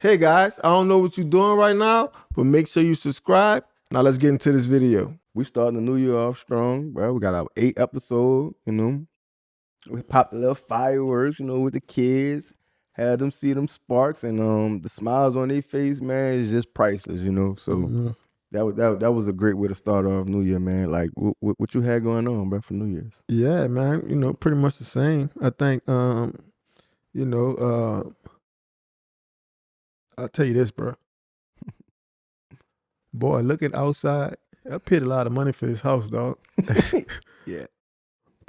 Hey guys, I don't know what you're doing right now, but make sure you subscribe. Now let's get into this video. We starting the new year off strong, bro. We got our 8th episode, We popped a little fireworks, with the kids. Had them see them sparks, and the smiles on their face, man, is just priceless, So that was a great way to start off New Year, man. Like, what you had going on, bro, for New Year's? Yeah, man, pretty much the same. I think, I'll tell you this, bro. Boy, looking outside, I paid a lot of money for this house, dog. Yeah.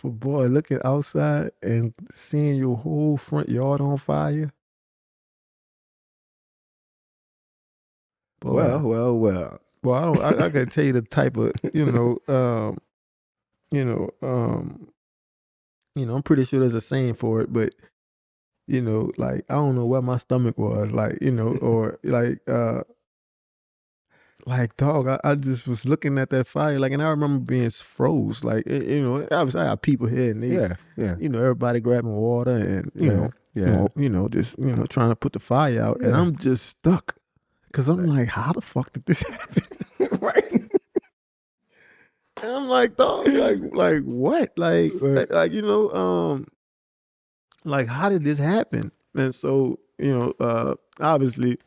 But boy, looking outside and seeing your whole front yard on fire. Boy, Well. Well, I can tell you the type of, I'm pretty sure there's a saying for it, but like I don't know where my stomach was, like, or like dog, I just was looking at that fire, like, and I remember being froze, like, obviously I got people here and they, Yeah. everybody grabbing water and just trying to put the fire out, and I'm just stuck because I'm like, how the fuck did this happen? Right. And I'm like, dog, like what, like like how did this happen? And so obviously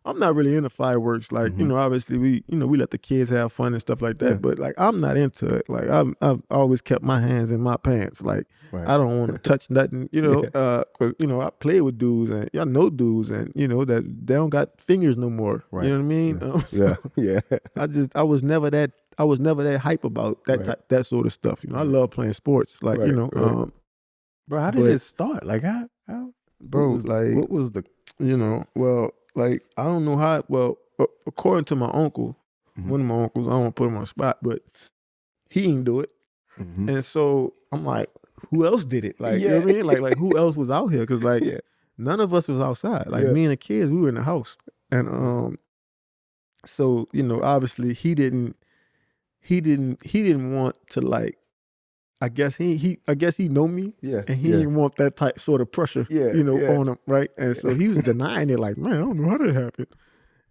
I'm not really into fireworks. Like, obviously we let the kids have fun and stuff like that. Yeah. But like, I'm not into it. Like, I've always kept my hands in my pants. Like, I don't want to touch nothing, cause I play with dudes and y'all know dudes and that they don't got fingers no more. Right. You know what I mean? Yeah. I was never that hype about that sort of stuff. I love playing sports. Like, bro, how did it start? Like how bro, what was the well, like, I don't know how. Well, according to my uncle, one of my uncles, I don't want to put him on the spot, but he didn't do it. And so I'm like, who else did it? Like, you know what I mean? Like who else was out here? Because like none of us was outside. Like me and the kids, we were in the house, and so obviously he didn't want to, like, I guess he know me, and he didn't want that type sort of pressure, on him, right? And so he was denying it, like, man, I don't know how that happened.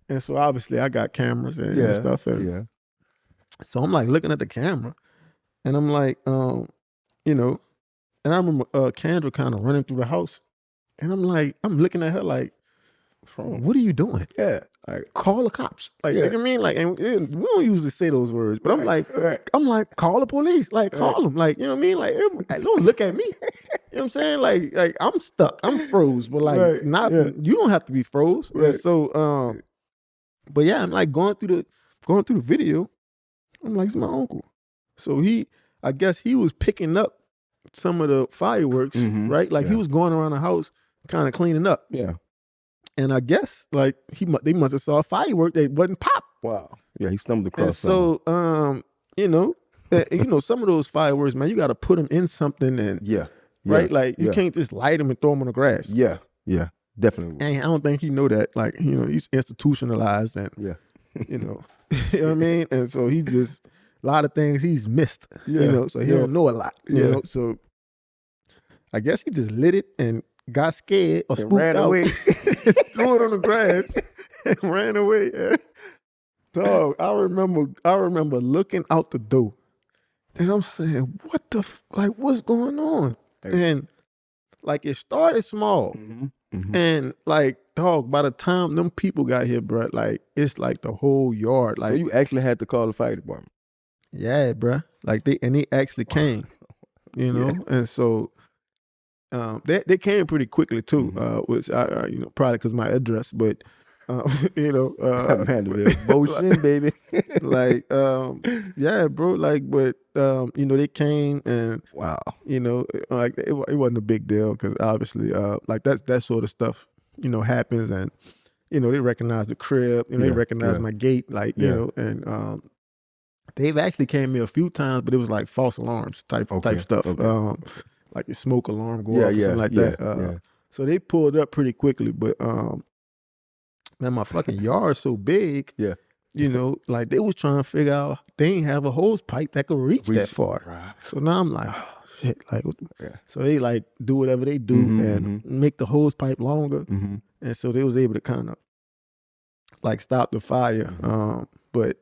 And so obviously I got cameras and stuff, and so I'm like looking at the camera, and I'm like, and I remember Kendra kind of running through the house, and I'm looking at her like, what are you doing? Yeah. Like, call the cops. Like, you know what I mean? Like, and we don't usually say those words, but I'm like, call the police. Like, call them. Like, you know what I mean? Like, don't look at me. You know what I'm saying? Like I'm stuck. I'm froze, but like, you don't have to be froze. And so, but yeah, I'm like going through the video. I'm like, it's my uncle. So I guess he was picking up some of the fireworks, right? Like he was going around the house, kind of cleaning up. Yeah. And I guess like they must have saw a firework that wasn't pop. Wow. Yeah, he stumbled across and so some of those fireworks, man, you got to put them in something and right, like you can't just light them and throw them on the grass. Yeah, definitely. And I don't think he know that. Like he's institutionalized and you know what I mean. And so he just a lot of things he's missed. So he don't know a lot. You know, so I guess he just lit it and got scared or spooked ran out, away. threw it on the grass and ran away. Dog, I remember looking out the door, and I'm saying, "What the what's going on?" And like it started small, and like dog, by the time them people got here, bro, like it's like the whole yard. Like, so you actually had to call the fire department? Yeah, bro. Like they actually came, and so. They came pretty quickly too, which I probably because my address, but Mandeville motion, baby. Like yeah, bro. Like, but they came and wow, like it wasn't a big deal because obviously like that sort of stuff happens, and they recognize the crib, they recognize my gate, like and they've actually came here a few times, but it was like false alarms type stuff. Okay. Like your smoke alarm go off or something like that. So they pulled up pretty quickly, but man, my fucking yard's so big. Like they was trying to figure out they ain't have a hose pipe that could reach that far. Right. So now I'm like, oh shit. Like, so they like do whatever they do and make the hose pipe longer, and so they was able to kind of like stop the fire. But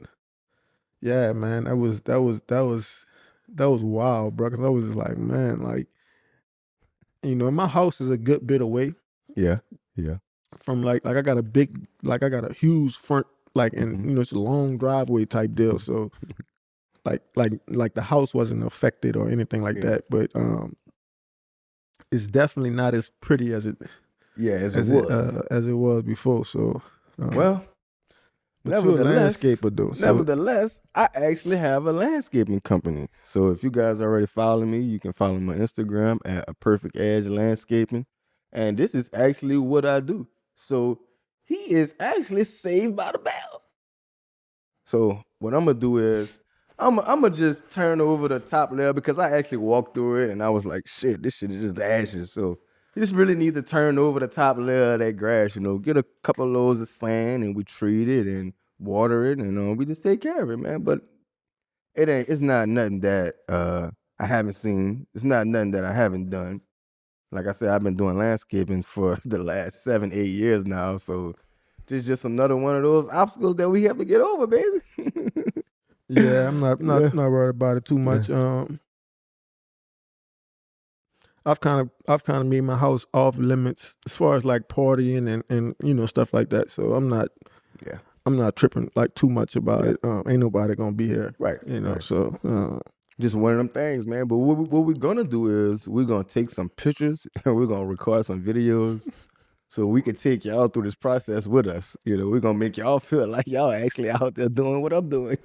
yeah, man, that was wild, bro. Cause I was just like, man, like, you know, my house is a good bit away. Yeah. From like I got a huge front, like, and you know, it's a long driveway type deal. So like the house wasn't affected or anything like that, but it's definitely not as pretty as it as it was before. So well, but you're a landscaper though. Nevertheless, I actually have a landscaping company. So if you guys already follow me, you can follow my Instagram at A Perfect Edge Landscaping. And this is actually what I do. So he is actually saved by the bell. So what I'm gonna do is I'm gonna just turn over the top layer because I actually walked through it and I was like, shit, this shit is just ashes. So you just really need to turn over the top layer of that grass, you know, get a couple loads of sand and we treat it and water it and we just take care of it, man. But it's not nothing that I haven't seen. It's not nothing that I haven't done. Like I said, I've been doing landscaping for the last 7-8 years now. So this is just another one of those obstacles that we have to get over, baby. Yeah, I'm not worried about it too much. I've kind of made my house off limits as far as like partying and you know, stuff like that. So I'm not tripping like too much about it. Ain't nobody gonna be here, right? You know, right. So just one of them things, man. But what we're gonna do is we're gonna take some pictures and we're gonna record some videos. So we can take y'all through this process with us. You know, we're gonna make y'all feel like y'all actually out there doing what I'm doing.